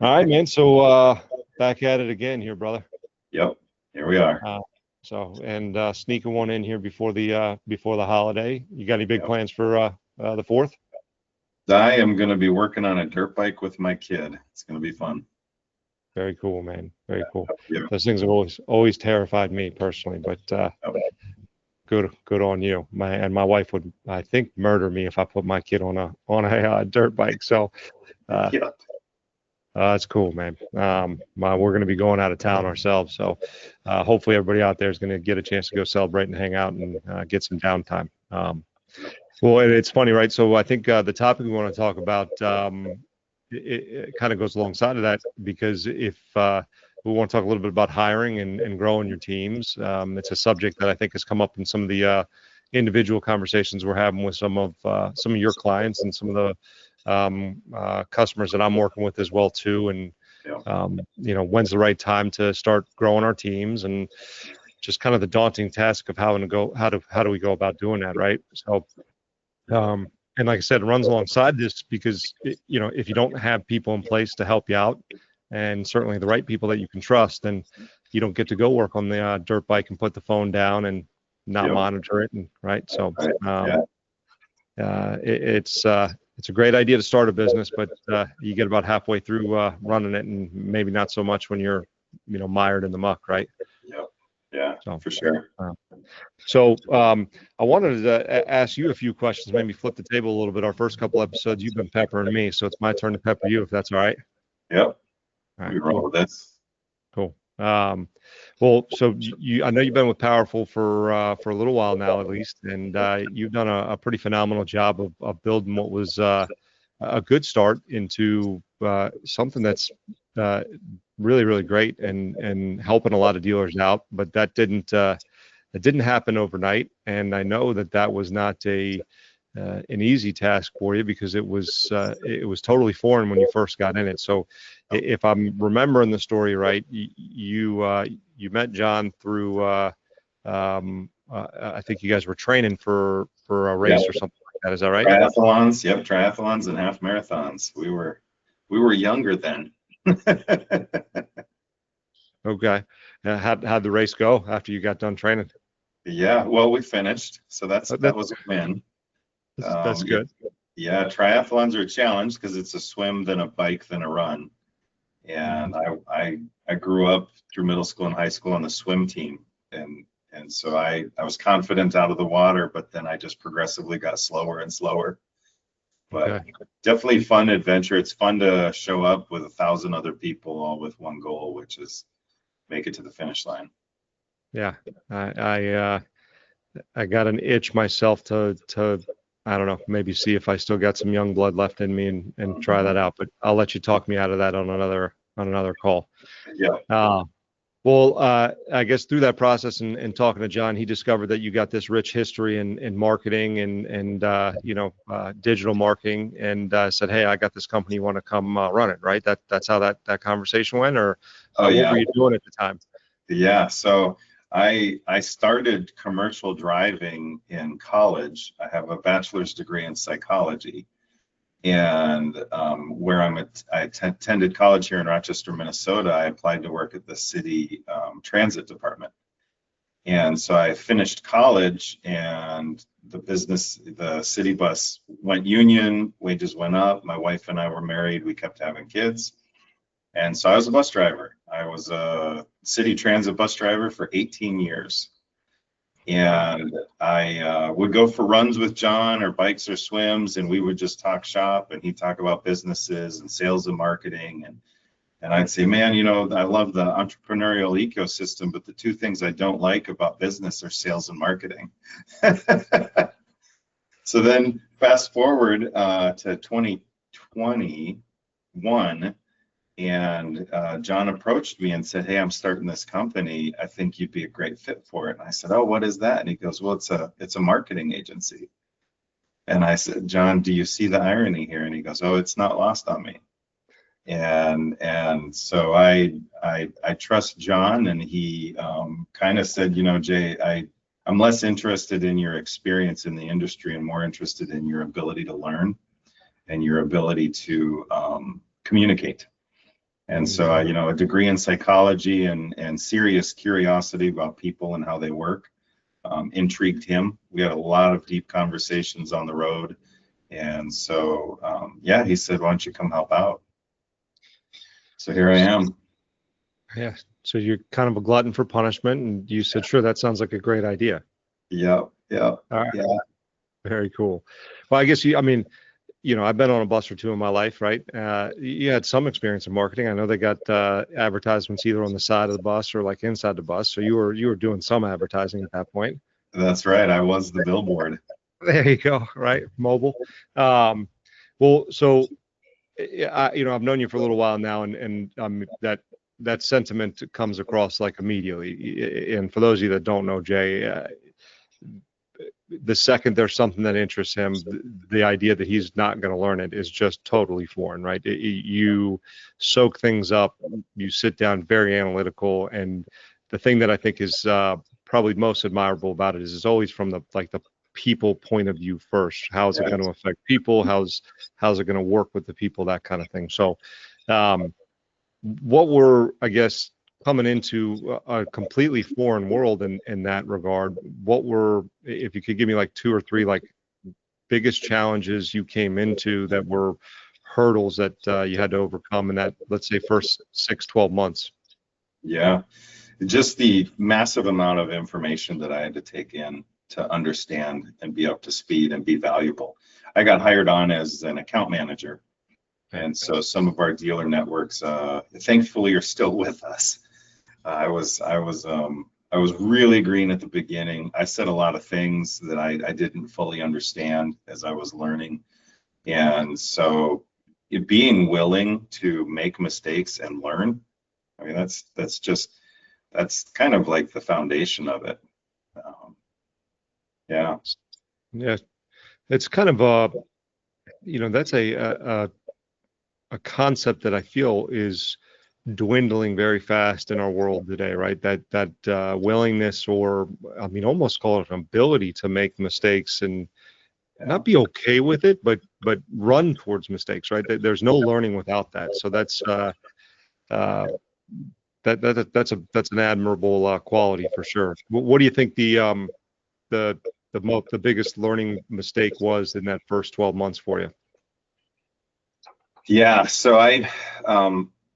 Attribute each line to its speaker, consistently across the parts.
Speaker 1: All right, man. So back at it again here, brother.
Speaker 2: Yep, here we are.
Speaker 1: Sneaking one in here before the holiday. You got any big
Speaker 2: Yep.
Speaker 1: plans for the fourth?
Speaker 2: I am going to be working on a dirt bike with my kid. It's going to be fun.
Speaker 1: Very cool, man. Very cool.
Speaker 2: Yeah.
Speaker 1: Those things have always terrified me personally, but good on you. My wife would, I think, murder me if I put my kid on a dirt bike. So
Speaker 2: Yeah.
Speaker 1: that's cool, man. We're going to be going out of town ourselves, so hopefully everybody out there is going to get a chance to go celebrate and hang out and get some downtime. Well, it's funny, right? So I think the topic we want to talk about it kind of goes alongside of that, because if we want to talk a little bit about hiring and growing your teams, it's a subject that I think has come up in some of the individual conversations we're having with some of your clients and some of the customers that I'm working with as well too. And when's the right time to start growing our teams, and just kind of the daunting task of how do we go about doing that, right? So and like I said, it runs alongside this because if you don't have people in place to help you out, and certainly the right people that you can trust, then you don't get to go work on the dirt bike and put the phone down and not monitor it, and right. So it's a great idea to start a business, but you get about halfway through running it, and maybe not so much when you're mired in the muck, right?
Speaker 2: Yeah, so, for sure.
Speaker 1: So I wanted to ask you a few questions, maybe flip the table a little bit. Our first couple episodes, you've been peppering me, so it's my turn to pepper you, if that's all right.
Speaker 2: Yep.
Speaker 1: All right,
Speaker 2: we roll with this.
Speaker 1: Cool. Well, so I know you've been with Powerful for a little while now, at least, and you've done a pretty phenomenal job of building what was a good start into something that's really, really great and helping a lot of dealers out. But that didn't happen overnight, and I know that was not an easy task for you, because it was totally foreign when you first got in it. So if I'm remembering the story right, you met John through I think you guys were training for a race or something like that. Is that right?
Speaker 2: Triathlons. Yep, triathlons and half marathons. We were younger then.
Speaker 1: Okay. How'd the race go after you got done training?
Speaker 2: Yeah, well, we finished, so that was a win.
Speaker 1: That's good.
Speaker 2: Yeah, triathlons are a challenge because it's a swim, then a bike, then a run. And I grew up through middle school and high school on the swim team, and so I was confident out of the water, but then I just progressively got slower and slower. But definitely fun adventure. It's fun to show up with 1,000 other people, all with one goal, which is make it to the finish line.
Speaker 1: Yeah, I got an itch myself to I don't know, maybe see if I still got some young blood left in me and try that out. But I'll let you talk me out of that on another call.
Speaker 2: Yeah.
Speaker 1: Well, I guess through that process and talking to John, he discovered that you got this rich history in marketing and digital marketing, and said, "Hey, I got this company. You want to come run it?" Right? That's how that conversation went, or what were you doing at the time?
Speaker 2: Yeah. So I started commercial driving in college. I have a bachelor's degree in psychology, and where I attended college here in Rochester, Minnesota, I applied to work at the city transit department. And so I finished college, and the city bus went union, wages went up. My wife and I were married. We kept having kids. And so I was a bus driver. I was a city transit bus driver for 18 years. And I would go for runs with John, or bikes or swims, and we would just talk shop, and he'd talk about businesses and sales and marketing. And I'd say, man, I love the entrepreneurial ecosystem, but the two things I don't like about business are sales and marketing. So then fast forward to 2021, and John approached me and said, "Hey, I'm starting this company. I think you'd be a great fit for it." And I said, "Oh, what is that?" And he goes, "Well, it's a marketing agency." And I said, "John, do you see the irony here?" And he goes, "Oh, it's not lost on me." And so I trust John, and he kind of said, "Jay, I'm less interested in your experience in the industry and more interested in your ability to learn and your ability to communicate." And so, a degree in psychology and serious curiosity about people and how they work intrigued him. We had a lot of deep conversations on the road. And so, yeah, he said, why don't you come help out? So here I am.
Speaker 1: Yeah. So you're kind of a glutton for punishment, and you said, sure, that sounds like a great idea.
Speaker 2: Yeah.
Speaker 1: All right.
Speaker 2: Yeah.
Speaker 1: Very cool. Well, I guess I've been on a bus or two in my life, right? You had some experience in marketing. I know they got advertisements either on the side of the bus or like inside the bus. So you were doing some advertising at that point.
Speaker 2: That's right. I was the billboard.
Speaker 1: There you go. Right. Mobile. Well, so I've known you for a little while now, and that sentiment comes across like immediately. And for those of you that don't know Jay, the second there's something that interests him, the idea that he's not going to learn it is just totally foreign, right? You soak things up, you sit down very analytical, and the thing that I think is probably most admirable about it is it's always from the people point of view first. How is it going to affect people? How's it going to work with the people? That kind of thing. So, what we're, I guess, coming into a completely foreign world in that regard, if you could give me like 2 or 3 like biggest challenges you came into that were hurdles that you had to overcome in that, let's say, first 6-12 months.
Speaker 2: Yeah, just the massive amount of information that I had to take in to understand and be up to speed and be valuable. I got hired on as an account manager. And so some of our dealer networks, thankfully, are still with us. I was really green at the beginning. I said a lot of things that I didn't fully understand as I was learning. And so being willing to make mistakes and learn, I mean, that's kind of like the foundation of it. Yeah.
Speaker 1: It's kind of that's a concept that I feel is dwindling very fast in our world today, right? That willingness, or I mean, almost call it an ability to make mistakes and not be okay with it, but run towards mistakes, right? There's no learning without that. So that's that's an admirable quality for sure. What do you think the biggest learning mistake was in that first 12 months for you?
Speaker 2: Yeah, so I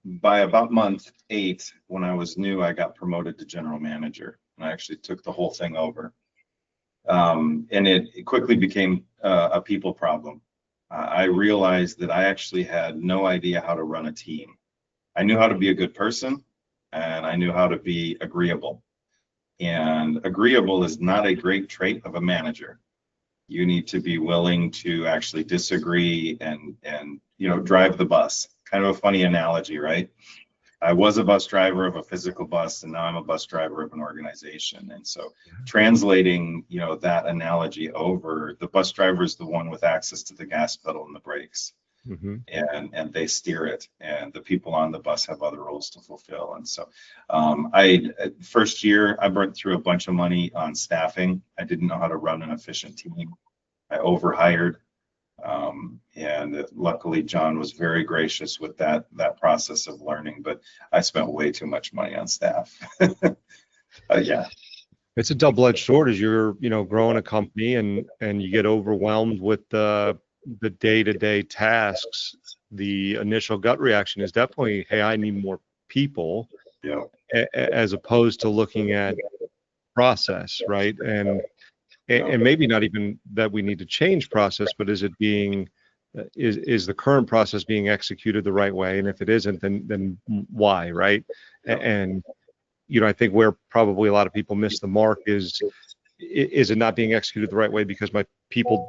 Speaker 2: by about month 8, when I was new, I got promoted to general manager, and I actually took the whole thing over. And it quickly became a people problem. I realized that I actually had no idea how to run a team. I knew how to be a good person, and I knew how to be agreeable. And agreeable is not a great trait of a manager. You need to be willing to actually disagree and drive the bus. Kind of a funny analogy, right? I was a bus driver of a physical bus, and now I'm a bus driver of an organization. And so translating, that analogy over, the bus driver is the one with access to the gas pedal and the brakes. Mm-hmm. And they steer it, and the people on the bus have other roles to fulfill. And so first year, I burnt through a bunch of money on staffing. I didn't know how to run an efficient team. I overhired, and luckily John was very gracious with that process of learning, but I spent way too much money on staff. Yeah.
Speaker 1: It's a double-edged sword as you're, growing a company and you get overwhelmed with the day-to-day tasks. The initial gut reaction is definitely, hey, I need more people.
Speaker 2: Yeah.
Speaker 1: As opposed to looking at process, right? And maybe not even that we need to change process, but is the current process being executed the right way? And if it isn't, then why, right? Yeah. And I think where probably a lot of people miss the mark is it not being executed the right way because my people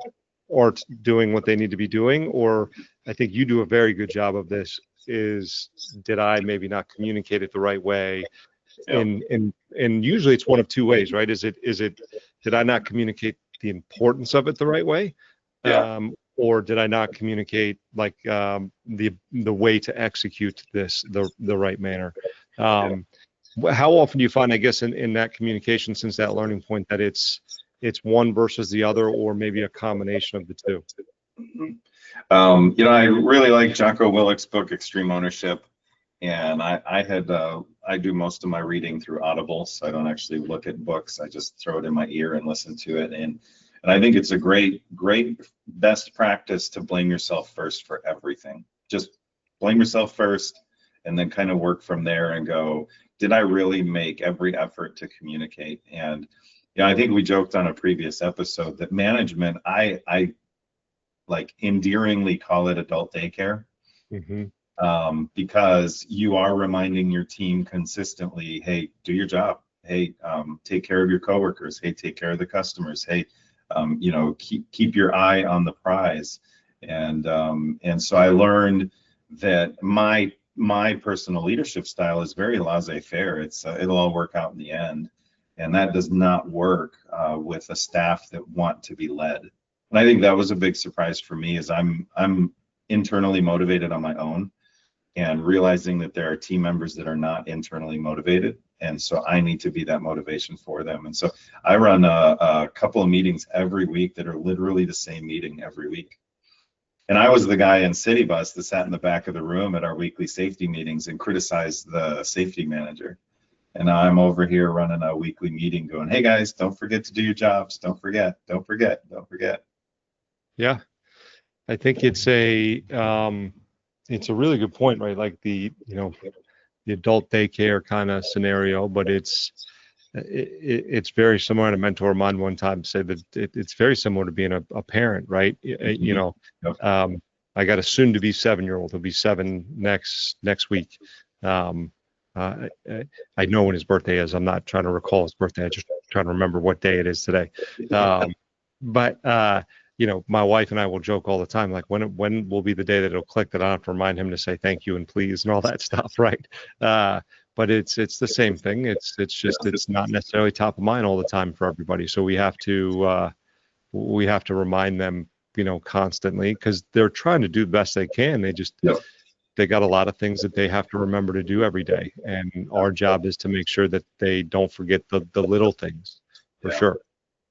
Speaker 1: aren't doing what they need to be doing? Or I think you do a very good job of this, did I maybe not communicate it the right way? Yeah. And usually it's one of 2 ways, right? Is it did I not communicate the importance of it the right way? Yeah. Or did I not communicate like the way to execute this the right manner? How often do you find, I guess, in that communication, since that learning point, that it's one versus the other, or maybe a combination of the two?
Speaker 2: I really like Jocko Willick's book, Extreme Ownership. And I do most of my reading through Audible, so I don't actually look at books. I just throw it in my ear and listen to it. And I think it's a great best practice to blame yourself first for everything. Just blame yourself first, and then kind of work from there and go, did I really make every effort to communicate? And I think we joked on a previous episode that management, I like endearingly call it adult daycare.
Speaker 1: Mm-hmm.
Speaker 2: Because you are reminding your team consistently, hey, do your job. Hey, take care of your coworkers. Hey, take care of the customers. Hey, keep your eye on the prize. And so I learned that my personal leadership style is very laissez-faire. It'll all work out in the end, and that does not work with a staff that want to be led. And I think that was a big surprise for me, is I'm internally motivated on my own, and realizing that there are team members that are not internally motivated. And so I need to be that motivation for them. And so I run a couple of meetings every week that are literally the same meeting every week. And I was the guy in City Bus that sat in the back of the room at our weekly safety meetings and criticized the safety manager. And now I'm over here running a weekly meeting going, hey guys, don't forget to do your jobs. Don't forget.
Speaker 1: Yeah, I think it's a really good point, right? Like the adult daycare kind of scenario, but it's very similar. And a mentor of mine one time said that it's very similar to being a parent, right?
Speaker 2: Yep.
Speaker 1: I got a soon to be 7-year-old. He'll be 7 next week. I know when his birthday is. I'm not trying to recall his birthday. I'm just trying to remember what day it is today. But my wife and I will joke all the time, like when will be the day that it'll click that I have to remind him to say thank you and please and all that stuff, right? But it's the same thing. It's just it's not necessarily top of mind all the time for everybody. So we have to remind them, constantly, because they're trying to do the best they can. They got a lot of things that they have to remember to do every day, and our job is to make sure that they don't forget the little things, for sure.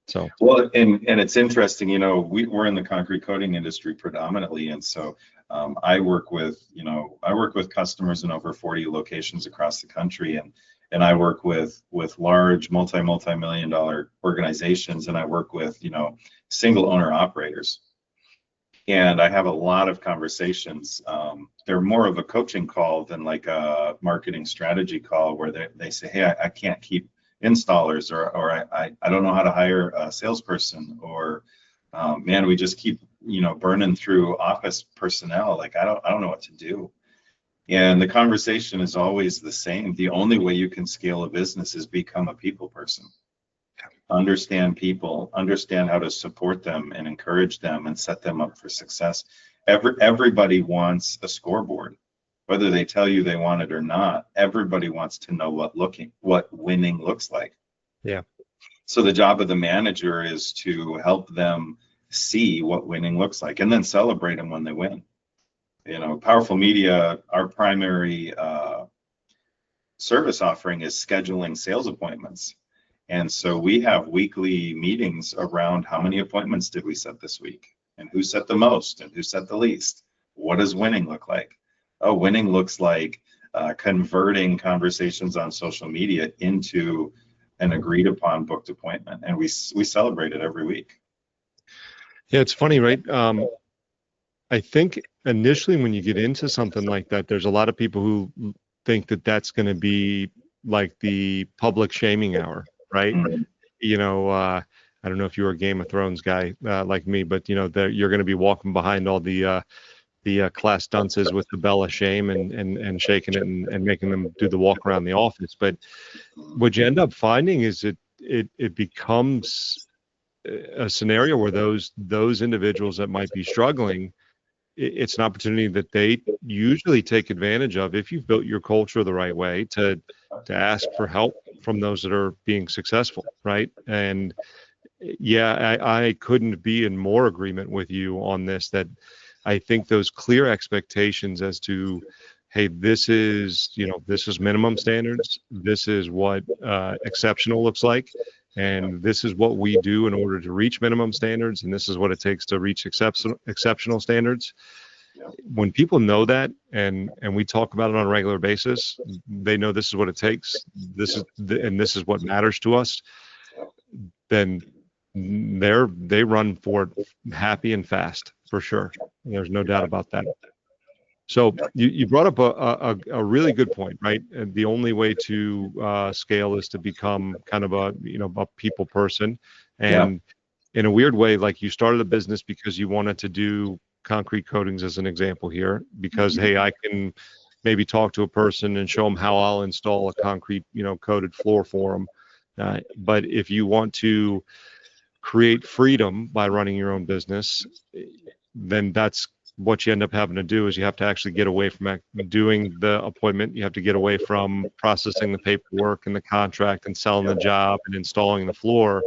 Speaker 1: So
Speaker 2: well, and it's interesting, we're in the concrete coating industry predominantly, and so I work with customers in over 40 locations across the country, and I work with large multi-million dollar organizations, and I work with single owner operators, and I have a lot of conversations. They're more of a coaching call than like a marketing strategy call, where they say, hey, I can't keep installers, or I don't know how to hire a salesperson, or man, we just keep burning through office personnel. Like I don't know what to do. And the conversation is always the same. The only way you can scale a business is become a people person. Understand people, understand how to support them and encourage them and set them up for success. Everybody wants a scoreboard. Whether they tell you they want it or not, everybody wants to know what winning looks like.
Speaker 1: Yeah.
Speaker 2: So the job of the manager is to help them see what winning looks like, and then celebrate them when they win. Powerful Media, our primary service offering is scheduling sales appointments. And so we have weekly meetings around how many appointments did we set this week, and who set the most and who set the least. What does winning look like? Oh, winning looks like converting conversations on social media into an agreed upon booked appointment, and we celebrate it every week.
Speaker 1: Yeah, it's funny, right? I think initially when you get into something like that, there's a lot of people who think that that's going to be like the public shaming hour, right? Mm-hmm. I don't know if you're a Game of Thrones guy like me, but you're going to be walking behind all the class dunces with the bell of shame and shaking it and making them do the walk around the office. But what you end up finding is it becomes a scenario where those individuals that might be struggling, it's an opportunity that they usually take advantage of if you've built your culture the right way to ask for help from those that are being successful, right? And yeah, I couldn't be in more agreement with you on this, that I think those clear expectations as to, hey, this is minimum standards, this is what exceptional looks like, and this is what we do in order to reach minimum standards, and this is what it takes to reach exceptional standards. when people know that, and we talk about it on a regular basis, they know this is what it takes. This is what matters to us. Then they run for it happy and fast for sure. There's no doubt about that. So you brought up a really good point, right? And the only way to scale is to become kind of a people person. And in a weird way, like you started a business because you wanted to do concrete coatings as an example here, because hey, I can maybe talk to a person and show them how I'll install a concrete coated floor for them. But if you want to create freedom by running your own business, then that's what you end up having to do is you have to actually get away from doing the appointment. You have to get away from processing the paperwork and the contract and selling the job and installing the floor.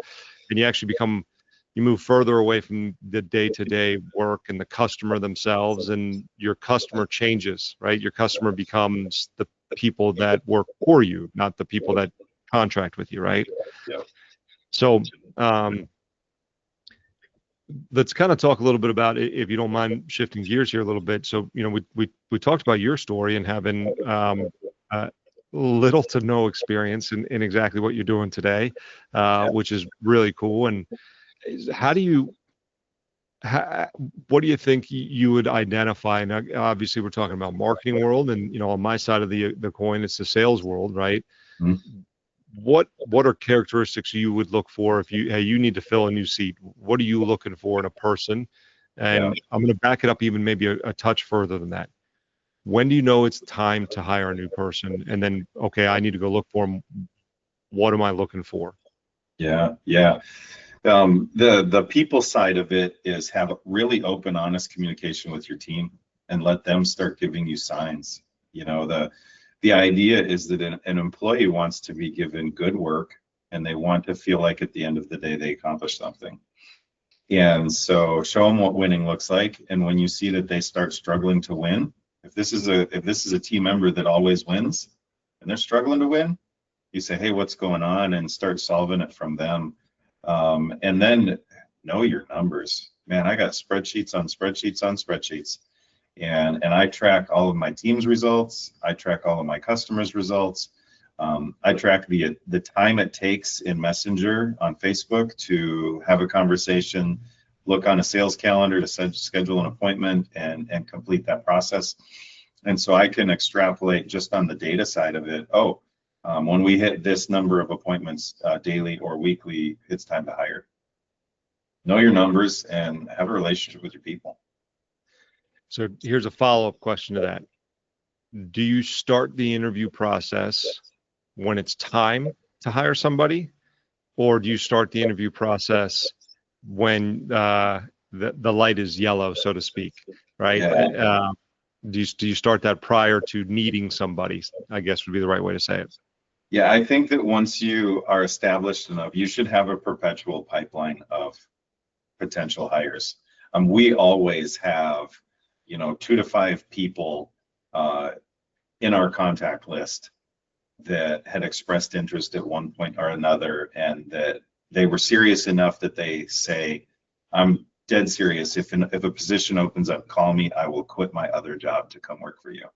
Speaker 1: And you move further away from the day-to-day work and the customer themselves, and your customer changes, right? Your customer becomes the people that work for you, not the people that contract with you, right?
Speaker 2: Yeah.
Speaker 1: So, let's kind of talk a little bit about, if you don't mind shifting gears here a little bit. So, we talked about your story and having little to no experience in exactly what you're doing today, which is really cool. And what do you think you would identify? And obviously we're talking about marketing world, and on my side of the coin, it's the sales world, right?
Speaker 2: Mm-hmm.
Speaker 1: What are characteristics you would look for if you need to fill a new seat? What are you looking for in a person? And I'm going to back it up even maybe a touch further than that. When do you know it's time to hire a new person? And then, okay, I need to go look for them. What am I looking for?
Speaker 2: Yeah. The people side of it is have really open, honest communication with your team and let them start giving you signs. The idea is that an employee wants to be given good work, and they want to feel like at the end of the day they accomplished something. And so show them what winning looks like. And when you see that they start struggling to win, if this is a team member that always wins and they're struggling to win, you say, hey, what's going on? And start solving it from them. And then know your numbers. Man, I got spreadsheets on spreadsheets on spreadsheets. And I track all of my team's results. I track all of my customers' results. I track the time it takes in Messenger on Facebook to have a conversation, look on a sales calendar to schedule an appointment and complete that process. And so I can extrapolate just on the data side of it. When we hit this number of appointments daily or weekly, it's time to hire. Know your numbers and have a relationship with your people.
Speaker 1: So here's a follow-up question to that. Do you start the interview process when it's time to hire somebody, or do you start the interview process when the light is yellow, so to speak, right?
Speaker 2: Yeah.
Speaker 1: Do you start that prior to needing somebody, I guess would be the right way to say it?
Speaker 2: Yeah, I think that once you are established enough, you should have a perpetual pipeline of potential hires. We always have 2 to 5 people in our contact list that had expressed interest at one point or another, and that they were serious enough that they say, I'm dead serious. If a position opens up, call me. I will quit my other job to come work for you.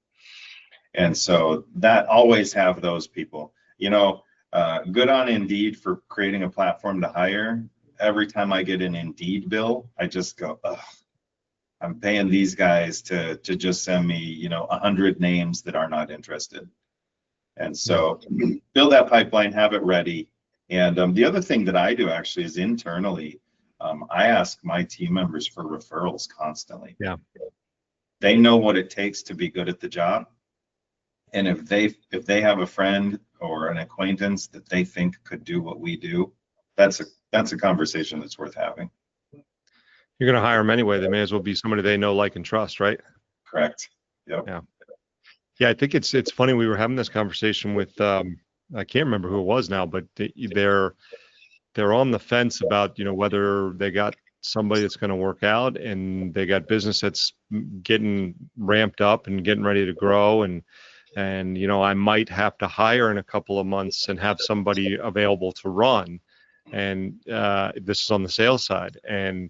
Speaker 2: And so that always have those people. Good on Indeed for creating a platform to hire. Every time I get an Indeed bill, I just go, ugh. I'm paying these guys to just send me, 100 names that are not interested. And so build that pipeline, have it ready. And the other thing that I do actually is internally, I ask my team members for referrals constantly.
Speaker 1: Yeah.
Speaker 2: They know what it takes to be good at the job. And if they have a friend or an acquaintance that they think could do what we do, that's a conversation that's worth having.
Speaker 1: You're going to hire them anyway. They may as well be somebody they know, like, and trust, right?
Speaker 2: Correct. Yep.
Speaker 1: Yeah. I think it's funny. We were having this conversation with, I can't remember who it was now, but they're on the fence about, whether they got somebody that's going to work out, and they got business that's getting ramped up and getting ready to grow. And I might have to hire in a couple of months and have somebody available to run. And this is on the sales side. And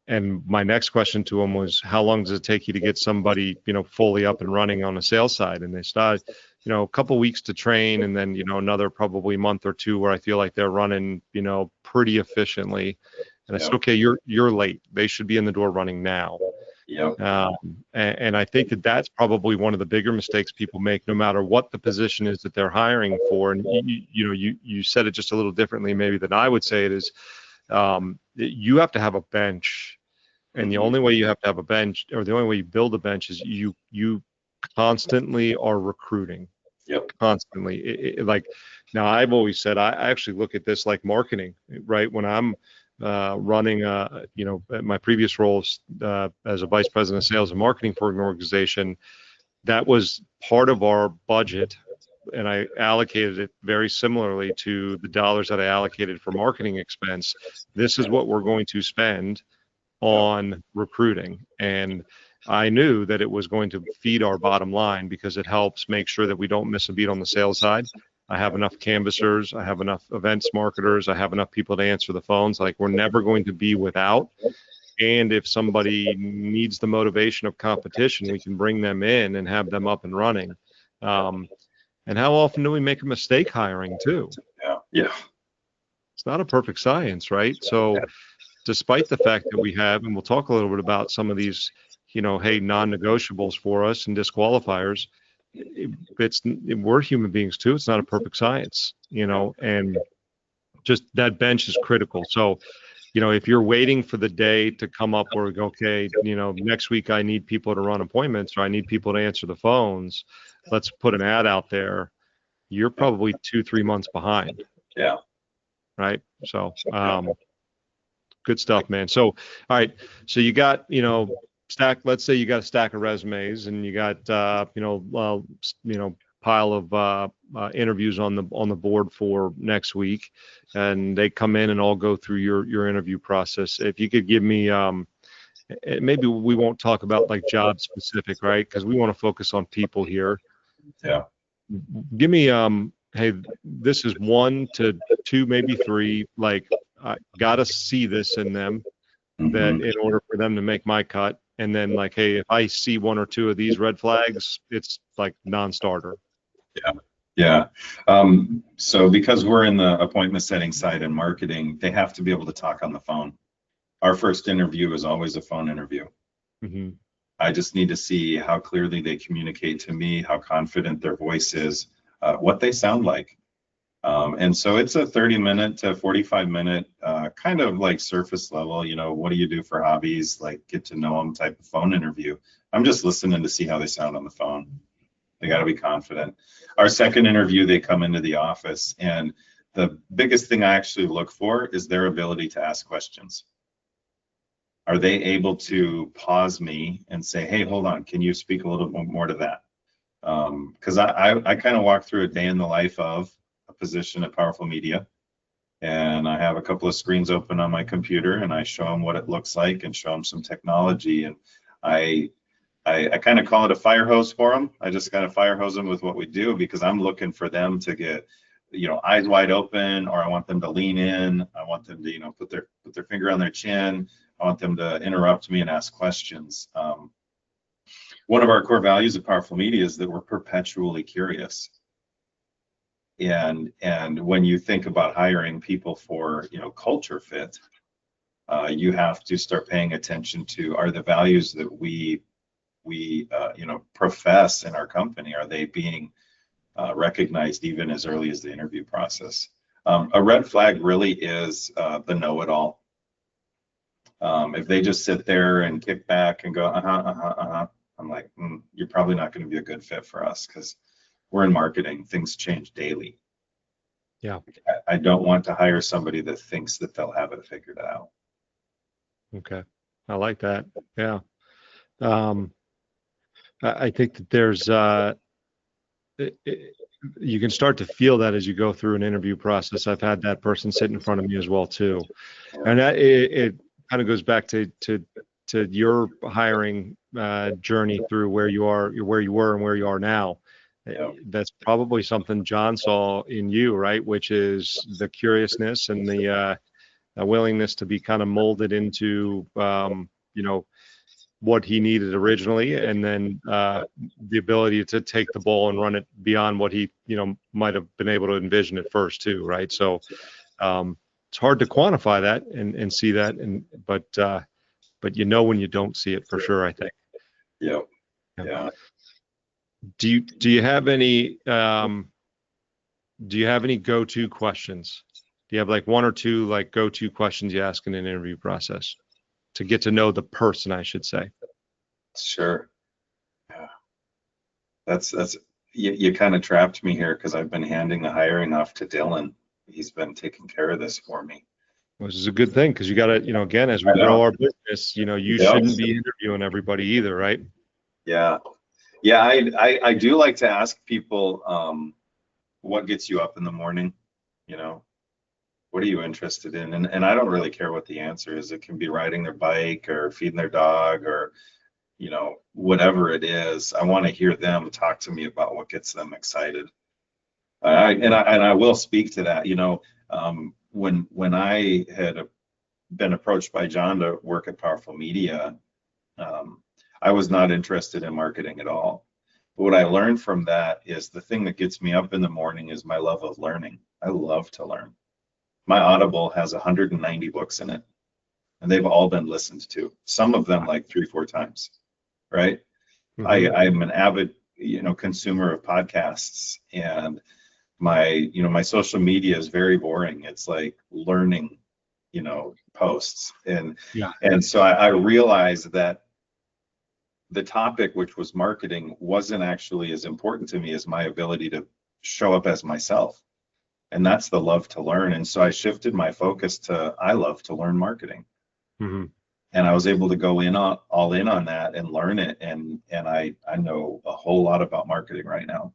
Speaker 1: And my next question to them was, how long does it take you to get somebody, fully up and running on the sales side? And they started, a couple weeks to train, and then, another probably month or two where I feel like they're running, pretty efficiently. And I said, okay, you're late. They should be in the door running now.
Speaker 2: Yep.
Speaker 1: And I think that's probably one of the bigger mistakes people make, no matter what the position is that they're hiring for. And you said it just a little differently maybe than I would say it is. You have to have a bench, and the only way you have to have a bench, or the only way you build a bench, is you constantly are recruiting.
Speaker 2: Yep.
Speaker 1: Constantly. Like, now I've always said I actually look at this like marketing, right? When I'm running, my previous roles as a vice president of sales and marketing for an organization, that was part of our budget, and I allocated it very similarly to the dollars that I allocated for marketing expense. This is what we're going to spend on recruiting. And I knew that it was going to feed our bottom line because it helps make sure that we don't miss a beat on the sales side. I have enough canvassers, I have enough events marketers, I have enough people to answer the phones. Like, we're never going to be without. And if somebody needs the motivation of competition, we can bring them in and have them up and running. And how often do we make a mistake hiring too?
Speaker 2: Yeah.
Speaker 1: It's not a perfect science, right? So despite the fact that we have, and we'll talk a little bit about some of these, non-negotiables for us and disqualifiers, we're human beings too. It's not a perfect science, and just that bench is critical. So, if you're waiting for the day to come up where we go, okay, next week I need people to run appointments, or I need people to answer the phones, let's put an ad out there, you're probably 2-3 months behind.
Speaker 2: Yeah.
Speaker 1: Right. So, good stuff, man. So, all right. So you got, let's say you got a stack of resumes, and you got, pile of interviews on the board for next week, and they come in and all go through your interview process. If you could give me, maybe we won't talk about like job specific, right? Because we want to focus on people here.
Speaker 2: Yeah.
Speaker 1: Give me, hey, this is 1 to 2, maybe 3. Like, I gotta see this in them, that in order for them to make my cut. And then, like, hey, if I see 1 or 2 of these red flags, it's like non-starter.
Speaker 2: Yeah. So because we're in the appointment setting side and marketing, they have to be able to talk on the phone. Our first interview is always a phone interview. I just need to see how clearly they communicate to me, how confident their voice is, what they sound like. And so it's a 30-minute to 45-minute kind of like surface level, what do you do for hobbies, like get to know them type of phone interview. I'm just listening to see how they sound on the phone. They got to be confident. Our second interview, they come into the office, and the biggest thing I actually look for is their ability to ask questions. Are they able to pause me and say, hey, hold on, can you speak a little bit more to that? Because I kind of walk through a day in the life of a position at Powerful Media, and I have a couple of screens open on my computer, and I show them what it looks like and show them some technology, and I kind of call it a fire hose for them. I just kind of fire hose them with what we do, because I'm looking for them to get, eyes wide open, or I want them to lean in. I want them to, put their finger on their chin. I want them to interrupt me and ask questions. One of our core values of Powerful Media is that we're perpetually curious. And when you think about hiring people for, culture fit, you have to start paying attention to, are the values that we profess in our company, are they being recognized even as early as the interview process? A red flag really is the know-it-all. If they just sit there and kick back and go, I'm like, you're probably not going to be a good fit for us, because we're in marketing. Things change daily.
Speaker 1: Yeah.
Speaker 2: I don't want to hire somebody that thinks that they'll have it figured out.
Speaker 1: Okay. I like that. Yeah. I think that there's, you can start to feel that as you go through an interview process. I've had that person sit in front of me as well too. And it kind of goes back to your hiring journey through where you were and where you are now.
Speaker 2: Yeah.
Speaker 1: That's probably something John saw in you, right? Which is the curiousness and the a willingness to be kind of molded into, you know, what he needed originally, and then the ability to take the ball and run it beyond what he, you know, might have been able to envision at first too, right? So it's hard to quantify that and see that, but you know when you don't see it for sure, I think.
Speaker 2: Yep.
Speaker 1: Yeah.
Speaker 2: Yeah.
Speaker 1: Do you have any go-to questions? Do you have like one or two like go-to questions you ask in an interview process to get to know the person, I should say?
Speaker 2: Sure. Yeah. That's you kind of trapped me here because I've been handing the hiring off to Dylan. He's been taking care of this for me.
Speaker 1: Which is a good thing, because you got to, you know, again, as we
Speaker 2: I know.
Speaker 1: grow our business, you know, you
Speaker 2: Yep.
Speaker 1: shouldn't be interviewing everybody either, right?
Speaker 2: Yeah. Yeah, I do like to ask people, what gets you up in the morning? You know, what are you interested in? And I don't really care what the answer is. It can be riding their bike or feeding their dog or, you know, whatever it is. I want to hear them talk to me about what gets them excited. And I will speak to that. You know, when I had been approached by John to work at Powerful Media, I was not interested in marketing at all. But what I learned from that is the thing that gets me up in the morning is my love of learning. I love to learn. My Audible has 190 books in it, and they've all been listened to. Some of them like 3-4 times, right?
Speaker 1: Mhm.
Speaker 2: I'm an avid, you know, consumer of podcasts, and my social media is very boring. It's like learning, you know, posts, and
Speaker 1: Yeah.
Speaker 2: so I realized that the topic, which was marketing, wasn't actually as important to me as my ability to show up as myself. And that's the love to learn. And so I shifted my focus to I love to learn marketing.
Speaker 1: Mhm.
Speaker 2: And I was able to go all in on that and learn it. And I know a whole lot about marketing right now.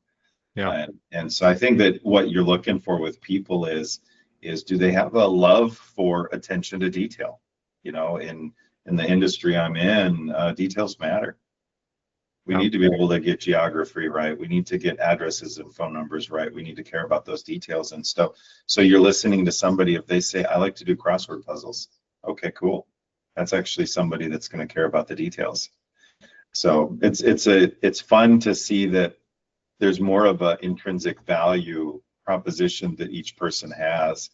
Speaker 1: Yeah.
Speaker 2: And so I think that what you're looking for with people is do they have a love for attention to detail? You know, in the industry I'm in, details matter. We
Speaker 1: Yeah.
Speaker 2: need to be able to get geography right. We need to get addresses and phone numbers right. We need to care about those details and stuff. So you're listening to somebody, if they say, I like to do crossword puzzles. Okay, cool. That's actually somebody that's going to care about the details. So it's fun to see that there's more of an intrinsic value proposition that each person has,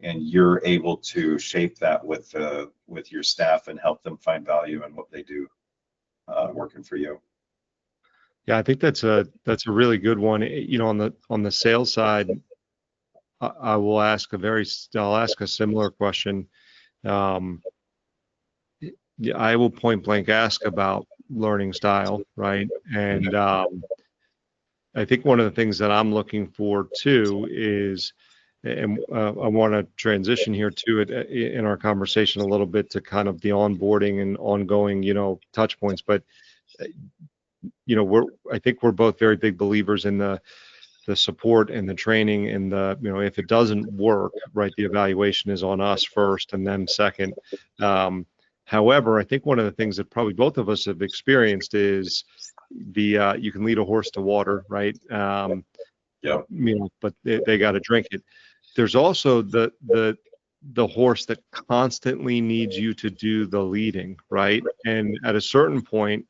Speaker 2: and you're able to shape that with your staff and help them find value in what they do working for you.
Speaker 1: Yeah, I think that's a really good one. You know, on the sales side, I'll ask a similar question. Yeah, I will point blank ask about learning style, right? And I think one of the things that I'm looking for too is, and I want to transition here to it in our conversation a little bit to kind of the onboarding and ongoing, you know, touch points. But you know, I think we're both very big believers in the support and the training and the, you know, if it doesn't work, right, the evaluation is on us first and then second. However, I think one of the things that probably both of us have experienced is you can lead a horse to water, right?
Speaker 2: Yep.
Speaker 1: You know, but they got to drink it. There's also the horse that constantly needs you to do the leading, right? And at a certain point,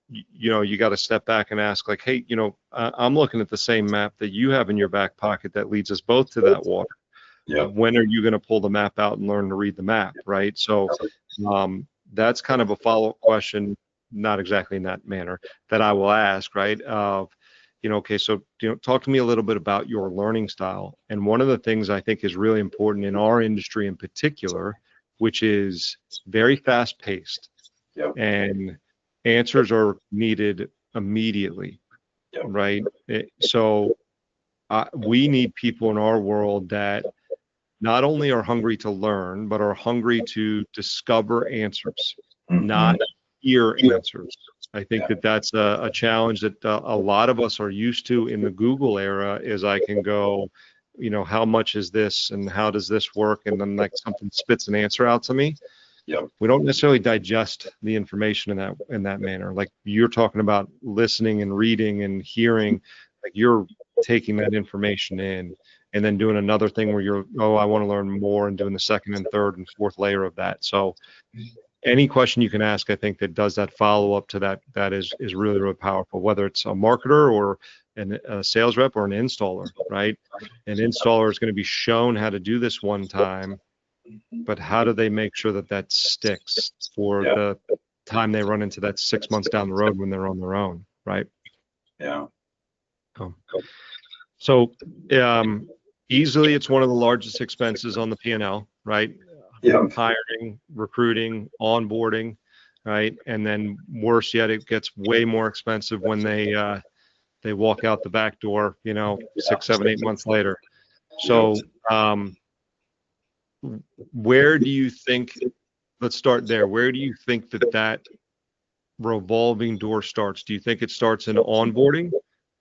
Speaker 1: you know, you got to step back and ask, like, hey, you know, I'm looking at the same map that you have in your back pocket that leads us both to that water.
Speaker 2: Yep.
Speaker 1: When are you going to pull the map out and learn to read the map, right? So that's kind of a follow-up question, not exactly in that manner, that I will ask, right? Of, you know, okay, so, you know, talk to me a little bit about your learning style. And one of the things I think is really important in our industry in particular, which is very fast-paced,
Speaker 2: Yep.
Speaker 1: and answers are needed immediately,
Speaker 2: Yep.
Speaker 1: right? So we need people in our world that not only are hungry to learn, but are hungry to discover answers, not hear answers. I think that that's a challenge that a lot of us are used to in the Google era, is I can go, you know, how much is this and how does this work? And then like something spits an answer out to me.
Speaker 2: Yep.
Speaker 1: We don't necessarily digest the information in that manner. Like you're talking about listening and reading and hearing, like you're taking that information in. and then doing another thing where you're, oh, I want to learn more, and doing the second and third and fourth layer of that. So any question you can ask, I think, that does that follow up to that is really, really powerful, whether it's a marketer or a sales rep or an installer, right? An installer is going to be shown how to do this one time, but how do they make sure that that sticks for the time they run into that 6 months down the road when they're on their own, right?
Speaker 2: Yeah.
Speaker 1: So easily, it's one of the largest expenses on the P&L, right?
Speaker 2: Yeah.
Speaker 1: Hiring, recruiting, onboarding, right? And then worse yet, it gets way more expensive when they walk out the back door, 6, 7, 8 months later. So where do you think, let's start there. Where do you think that revolving door starts? Do you think it starts in onboarding,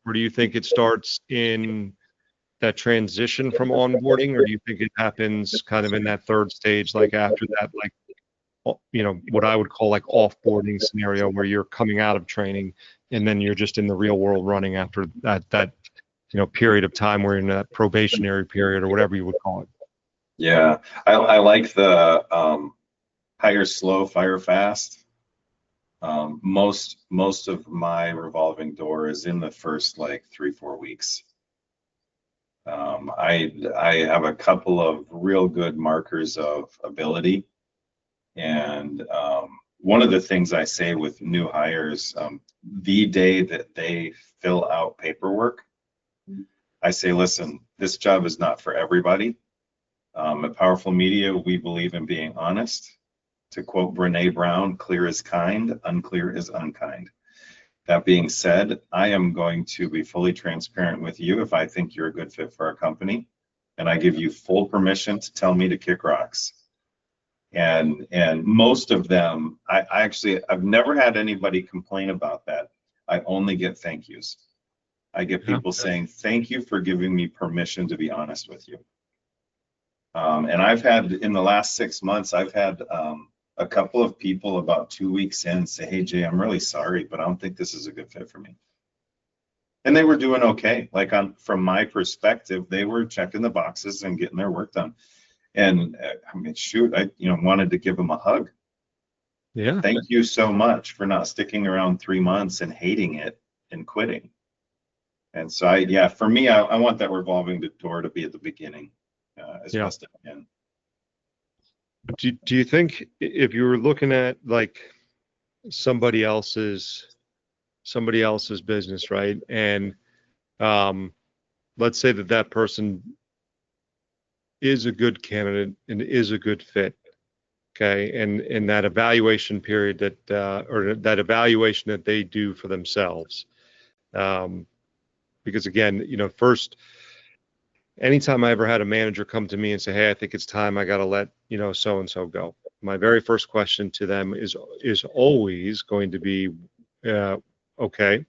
Speaker 1: or do you think it starts in that transition from onboarding, or do you think it happens kind of in that third stage, like after that, like, what I would call like offboarding scenario, where you're coming out of training and then you're just in the real world running after that period of time where you're in that probationary period or whatever you would call it?
Speaker 2: Yeah, I like the hire slow, fire fast. Most of my revolving door is in the first like 3-4 weeks. I have a couple of real good markers of ability, and one of the things I say with new hires, the day that they fill out paperwork, I say, listen, this job is not for everybody. At Powerful Media, we believe in being honest. To quote Brene Brown, clear is kind, unclear is unkind. That being said, I am going to be fully transparent with you if I think you're a good fit for our company, and I give you full permission to tell me to kick rocks. And most of them, I've never had anybody complain about that. I only get thank yous. I get people saying, thank you for giving me permission to be honest with you. And I've had, in the last 6 months, I've had a couple of people about 2 weeks in say, hey, Jay, I'm really sorry, but I don't think this is a good fit for me. And they were doing okay. Like, from my perspective, they were checking the boxes and getting their work done. And I mean, shoot, I wanted to give them a hug.
Speaker 1: Yeah.
Speaker 2: Thank you so much for not sticking around 3 months and hating it and quitting. And so for me, I want that revolving door to be at the beginning as best I can.
Speaker 1: Do you think, if you were looking at like somebody else's business, right? And let's say that person is a good candidate and is a good fit. Okay. And that evaluation period or that evaluation that they do for themselves. Because again, first, anytime I ever had a manager come to me and say, hey, I think it's time, I got to let, so-and-so go, my very first question to them is always going to be, okay,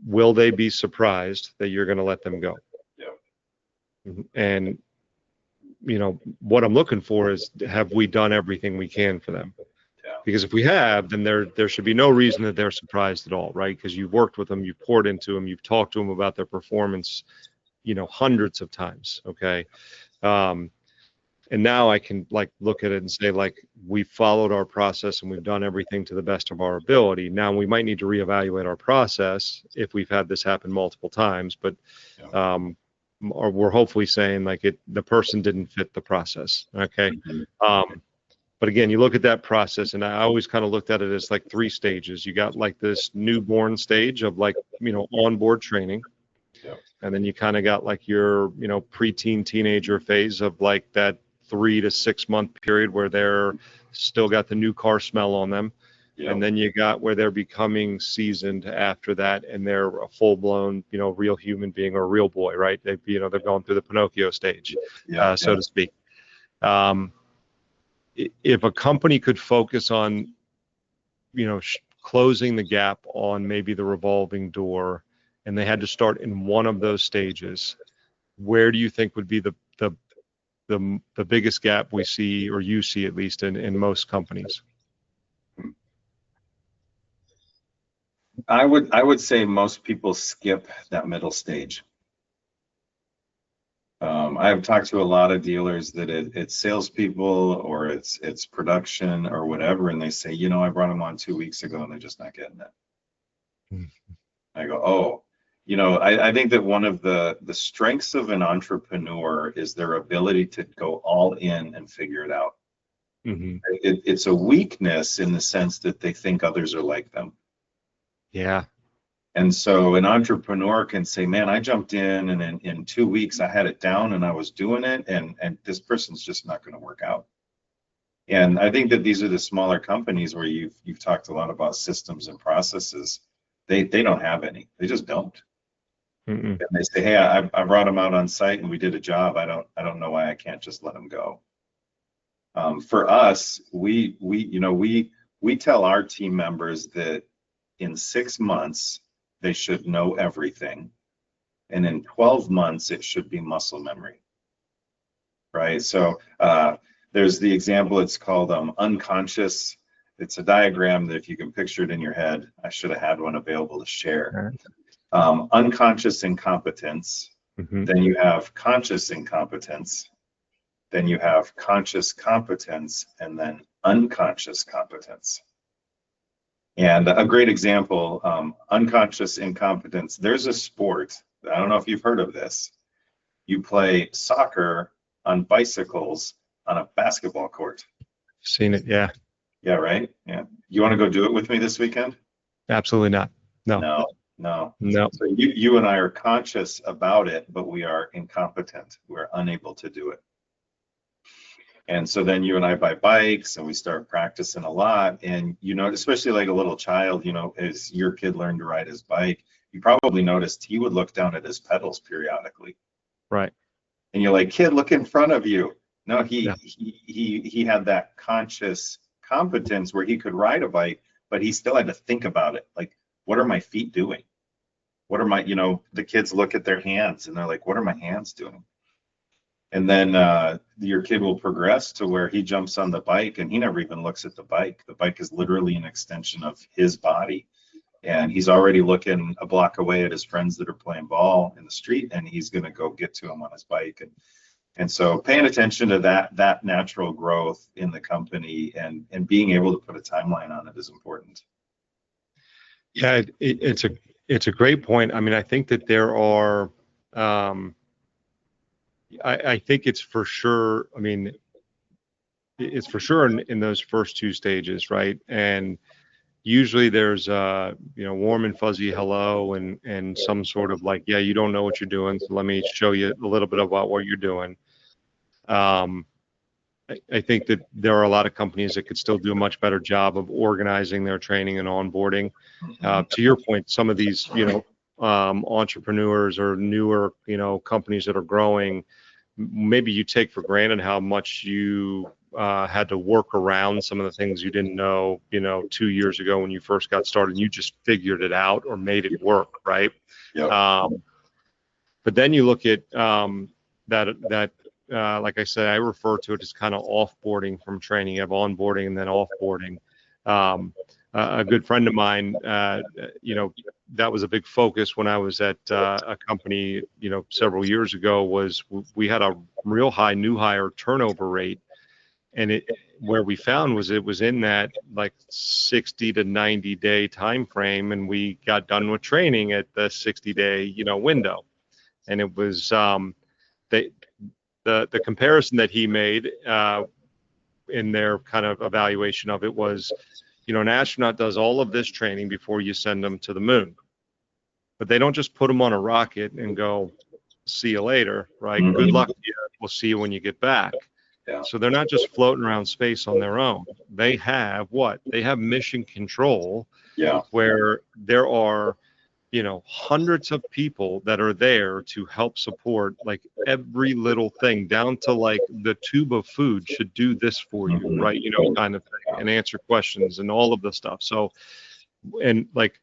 Speaker 1: will they be surprised that you're going to let them go?
Speaker 2: Yeah.
Speaker 1: And, what I'm looking for is, have we done everything we can for them?
Speaker 2: Yeah.
Speaker 1: Because if we have, then there should be no reason that they're surprised at all, right? Because you've worked with them, you've poured into them, you've talked to them about their performance, hundreds of times. Okay. And now I can like look at it and say, like, we followed our process and we've done everything to the best of our ability. Now we might need to reevaluate our process if we've had this happen multiple times, but or we're hopefully saying like the person didn't fit the process. Okay. But again, you look at that process, and I always kind of looked at it as like 3 stages. You got like this newborn stage of like, onboard training. And then you kind of got like your, preteen teenager phase of like that 3 to 6 month period where they're still got the new car smell on them. And then you got where they're becoming seasoned after that, and they're a full blown, real human being or a real boy, right? They're going through the Pinocchio stage, so to speak. If a company could focus on, closing the gap on maybe the revolving door, and they had to start in one of those stages, where do you think would be the biggest gap we see, or you see at least in most companies?
Speaker 2: I would say most people skip that middle stage. I've talked to a lot of dealers that it's salespeople or it's production or whatever, and they say, I brought them on 2 weeks ago and they're just not getting it. I go, oh, I think that one of the strengths of an entrepreneur is their ability to go all in and figure it out. It's a weakness in the sense that they think others are like them.
Speaker 1: Yeah.
Speaker 2: And so an entrepreneur can say, man, I jumped in and in 2 weeks I had it down and I was doing it, and this person's just not going to work out. And I think that these are the smaller companies where you've talked a lot about systems and processes. They don't have any. They just don't. And they say, hey, I brought them out on site and we did a job. I don't know why I can't just let them go. For us, we tell our team members that in 6 months they should know everything, and in 12 months it should be muscle memory, right? So there's the example. It's called unconscious. It's a diagram that if you can picture it in your head, I should have had one available to share. Unconscious incompetence, then you have conscious incompetence, then you have conscious competence, and then unconscious competence. And a great example, unconscious incompetence, there's a sport, I don't know if you've heard of this. You play soccer on bicycles on a basketball court.
Speaker 1: Seen it, yeah.
Speaker 2: Yeah, right? Yeah. You want to go do it with me this weekend?
Speaker 1: Absolutely not. No.
Speaker 2: So you and I are conscious about it, but we are incompetent. We're unable to do it. And so then you and I buy bikes and we start practicing a lot. And, especially like a little child, as your kid learned to ride his bike, you probably noticed he would look down at his pedals periodically.
Speaker 1: Right.
Speaker 2: And you're like, kid, look in front of you. No, he had that conscious competence where he could ride a bike, but he still had to think about it. Like, what are my feet doing? What are my, the kids look at their hands and they're like, what are my hands doing? And then your kid will progress to where he jumps on the bike and he never even looks at the bike. The bike is literally an extension of his body. And he's already looking a block away at his friends that are playing ball in the street, and he's going to go get to him on his bike. And so paying attention to that natural growth in the company and being able to put a timeline on it is important.
Speaker 1: Yeah, it's a great point. I mean, I think that there are, I think it's for sure. I mean, it's for sure in those first two stages, right? And usually there's warm and fuzzy hello and some sort of like, yeah, you don't know what you're doing, so let me show you a little bit about what you're doing. I think that there are a lot of companies that could still do a much better job of organizing their training and onboarding. To your point, some of these, entrepreneurs or newer, companies that are growing, maybe you take for granted how much you had to work around some of the things you didn't know, 2 years ago when you first got started, and you just figured it out or made it work, right?
Speaker 2: Yep.
Speaker 1: But then you look at that, like I said, I refer to it as kind of offboarding from training. You have onboarding and then offboarding. A good friend of mine, that was a big focus when I was at a company, several years ago, was we had a real high new hire turnover rate. And where we found was it was in that like 60 to 90 day time frame, and we got done with training at the 60-day window. And it was the comparison that he made in their kind of evaluation of it was, an astronaut does all of this training before you send them to the moon, but they don't just put them on a rocket and go, see you later, right? Mm-hmm. Good luck to you. We'll see you when you get back. Yeah. So they're not just floating around space on their own. They have what? They have mission control, where there are, hundreds of people that are there to help support like every little thing, down to like the tube of food should do this for you, right? Kind of thing, and answer questions and all of the stuff. So, and like,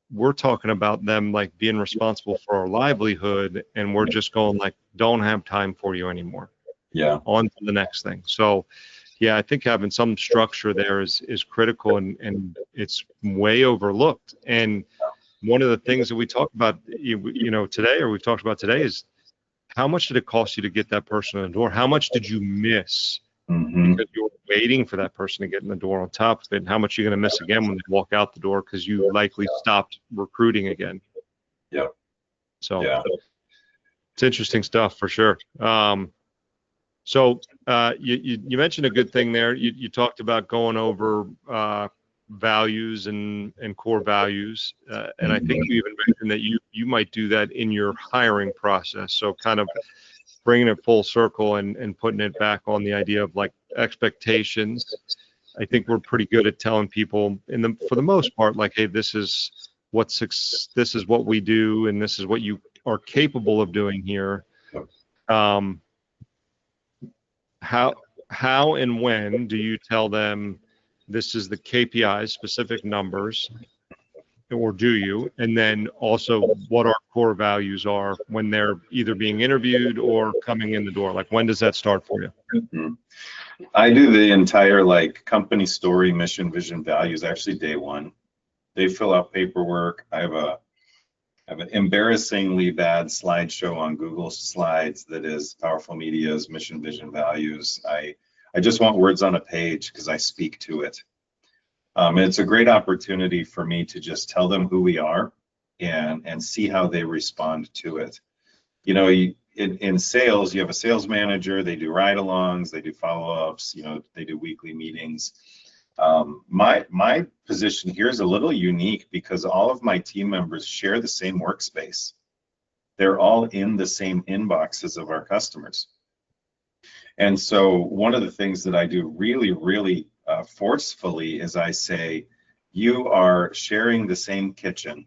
Speaker 1: we're talking about them like being responsible for our livelihood, and we're just going like, don't have time for you anymore. Yeah. On to the next thing. So, yeah, I think having some structure there is critical, and it's way overlooked. And one of the things that we talk about, today, or we've talked about today, is how much did it cost you to get that person in the door? How much did you miss because you were waiting for that person to get in the door? On top of it, and how much are you going to miss again when they walk out the door because you likely stopped recruiting again?
Speaker 2: Yep.
Speaker 1: So
Speaker 2: Yeah.
Speaker 1: it's interesting stuff for sure. So you mentioned a good thing there. You talked about going over values and core values, and I think you even mentioned that you might do that in your hiring process. So kind of bringing it full circle and putting it back on the idea of like expectations. I think we're pretty good at telling people for the most part, like, hey, this is what we do, and this is what you are capable of doing here. How and when do you tell them this is the KPIs, specific numbers, or do you? And then also what our core values are when they're either being interviewed or coming in the door? Like, when does that start for you?
Speaker 2: Mm-hmm. I do the entire like company story, mission, vision, values actually day one. They fill out paperwork. I have an embarrassingly bad slideshow on Google Slides that is Powerful Media's mission, vision, values. I just want words on a page because I speak to it. It's a great opportunity for me to just tell them who we are and see how they respond to it. You know, in sales, you have a sales manager, they do ride-alongs, they do follow-ups, you know, they do weekly meetings. My position here is a little unique because all of my team members share the same workspace. They're all in the same inboxes of our customers. And so one of the things that I do really, really forcefully is I say, you are sharing the same kitchen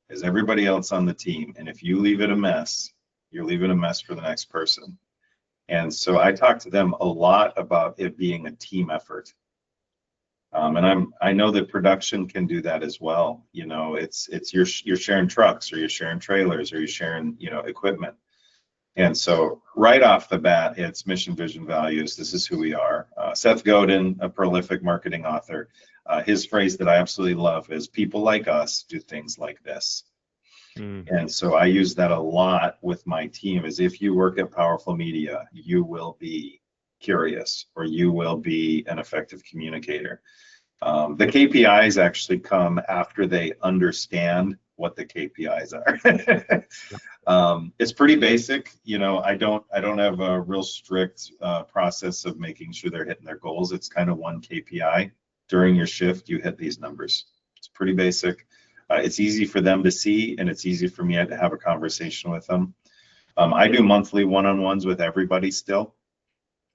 Speaker 2: as everybody else on the team. And if you leave it a mess, you're leaving a mess for the next person. And so I talk to them a lot about it being a team effort. And I know that production can do that as well. You know, it's you're sharing trucks, or you're sharing trailers, or you're sharing, you know, equipment. And so right off the bat, it's mission, vision, values. This is who we are. Seth Godin, a prolific marketing author, his phrase that I absolutely love is, people like us do things like this. And so I use that a lot with my team, is if you work at Powerful Media, you will be curious, or you will be an effective communicator. The KPIs actually come after they understand what the KPIs are. It's pretty basic. You know, I don't have a real strict process of making sure they're hitting their goals. It's kind of one KPI. During your shift, you hit these numbers. It's pretty basic. It's easy for them to see, and it's easy for me to have a conversation with them. I do monthly one-on-ones with everybody still.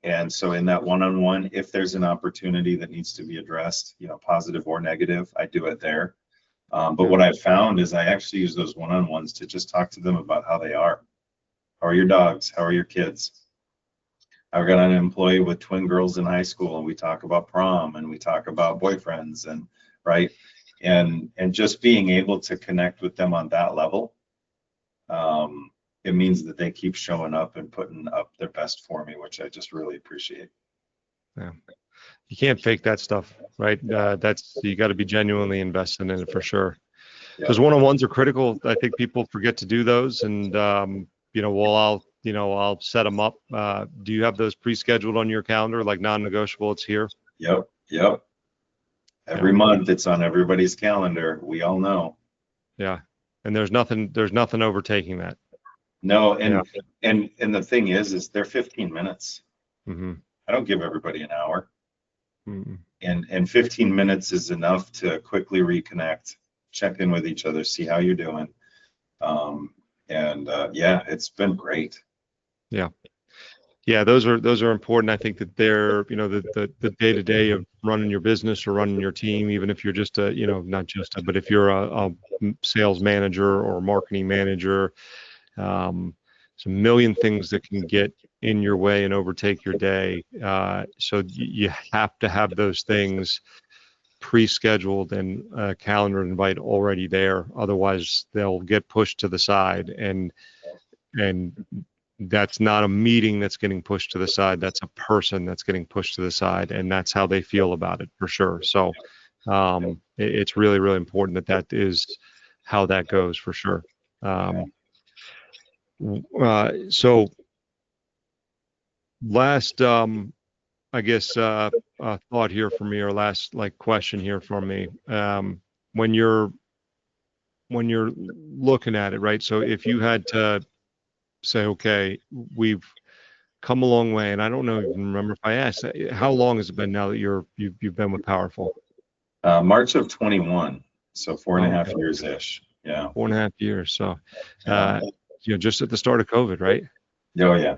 Speaker 2: And so in that one-on-one, if there's an opportunity that needs to be addressed, you know, positive or negative, I do it there. But what I've found is I actually use those one-on-ones to just talk to them about how they are. How are your dogs? How are your kids? I've got an employee with twin girls in high school, and we talk about prom, and we talk about boyfriends, and right. And just being able to connect with them on that level, it means that they keep showing up and putting up their best for me, which I just really appreciate.
Speaker 1: Yeah. You can't fake that stuff, right? You got to be genuinely invested in it for sure. Because one-on-ones are critical. I think people forget to do those, and you know, I'll set them up. Do you have those pre-scheduled on your calendar, like non-negotiable? It's here.
Speaker 2: Yep. Every month, it's on everybody's calendar. We all know.
Speaker 1: Yeah, and there's nothing overtaking that.
Speaker 2: No, and the thing is they're 15 minutes.
Speaker 1: Mm-hmm.
Speaker 2: I don't give everybody an hour.
Speaker 1: Mm-hmm.
Speaker 2: And 15 minutes is enough to quickly reconnect, check in with each other, see how you're doing. Yeah, it's been great.
Speaker 1: Yeah, those are important. I think that they're, you know, the day-to-day of running your business or running your team, even if you're just a, you know, not just a, but if you're a sales manager or marketing manager, it's a million things that can get in your way and overtake your day. So you have to have those things pre-scheduled and a calendar invite already there. Otherwise, they'll get pushed to the side, and that's not a meeting that's getting pushed to the side. That's a person that's getting pushed to the side, and that's how they feel about it for sure. So it's really, really important that is how that goes for sure. So last, I guess, thought here for me, or last like question here for me. When you're looking at it, right? So if you had to say, okay, we've come a long way, and I don't know even remember if I asked, how long has it been now that you've been with Powerful?
Speaker 2: March of 21, so 4.5
Speaker 1: Okay.
Speaker 2: years ish. Yeah.
Speaker 1: 4.5 years. So,
Speaker 2: Yeah.
Speaker 1: just at the start of COVID, right?
Speaker 2: Oh yeah.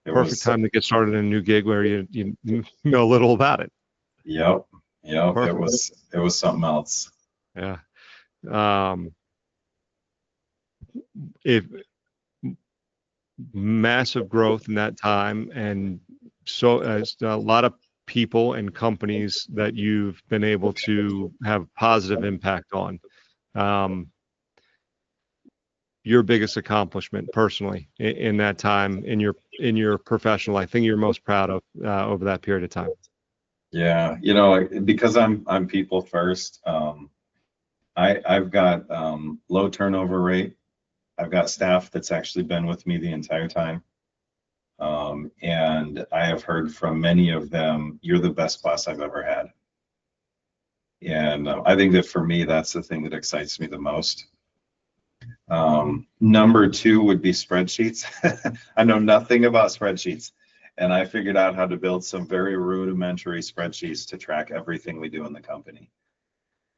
Speaker 2: It
Speaker 1: Perfect
Speaker 2: was.
Speaker 1: time to get started in a new gig where you know little about it.
Speaker 2: Yep. Yep. It
Speaker 1: Perfect.
Speaker 2: was something else.
Speaker 1: Yeah. Um, if massive growth in that time, and so as a lot of people and companies that you've been able to have positive impact on. Um, your biggest accomplishment personally in that time in your professional life, thing you're most proud of over that period of time?
Speaker 2: Yeah. Because I'm people first. I've got low turnover rate. I've got staff that's actually been with me the entire time. And I have heard from many of them, you're the best boss I've ever had. And I think that for me, that's the thing that excites me the most. Number two would be spreadsheets. I know nothing about spreadsheets. And I figured out how to build some very rudimentary spreadsheets to track everything we do in the company.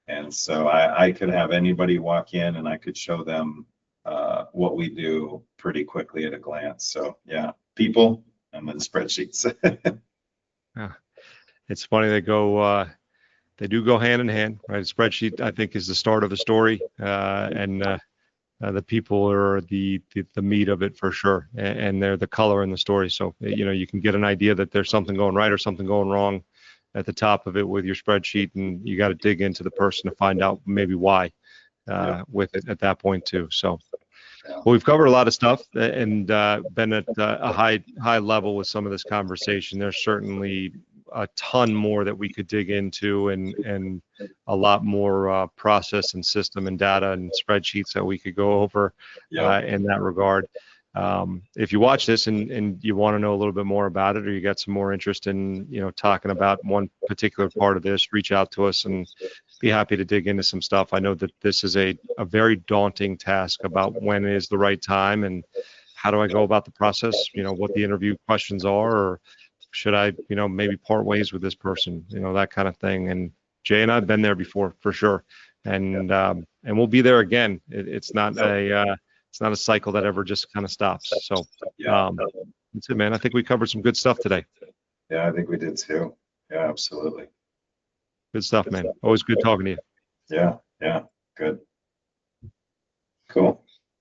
Speaker 2: And so I could have anybody walk in and I could show them what we do pretty quickly at a glance. So yeah, people and then spreadsheets.
Speaker 1: Yeah. It's funny, they do go hand in hand, right? A spreadsheet, I think, is the start of a story, and the people are the meat of it for sure, and they're the color in the story. So you can get an idea that there's something going right or something going wrong at the top of it with your spreadsheet, and you got to dig into the person to find out maybe why
Speaker 2: Yeah.
Speaker 1: with it at that point too. So,
Speaker 2: Yeah.
Speaker 1: well, we've covered a lot of stuff and been at a high level with some of this conversation. There's certainly a ton more that we could dig into, and a lot more process and system and data and spreadsheets that we could go over
Speaker 2: Yep.
Speaker 1: in that regard. If you watch this and you want to know a little bit more about it, or you got some more interest in talking about one particular part of this, reach out to us and be happy to dig into some stuff. I know that this is a very daunting task about when is the right time and how do I go about the process, what the interview questions are, or should I, maybe part ways with this person, that kind of thing. And Jay and I've been there before for sure. And we'll be there again. It's not a cycle that ever just kind of stops. So
Speaker 2: Yeah.
Speaker 1: that's it, man. I think we covered some good stuff today.
Speaker 2: Yeah, I think we did too. Yeah, absolutely.
Speaker 1: Good stuff, man. Always good talking to you.
Speaker 2: Yeah. Yeah. Good. Cool.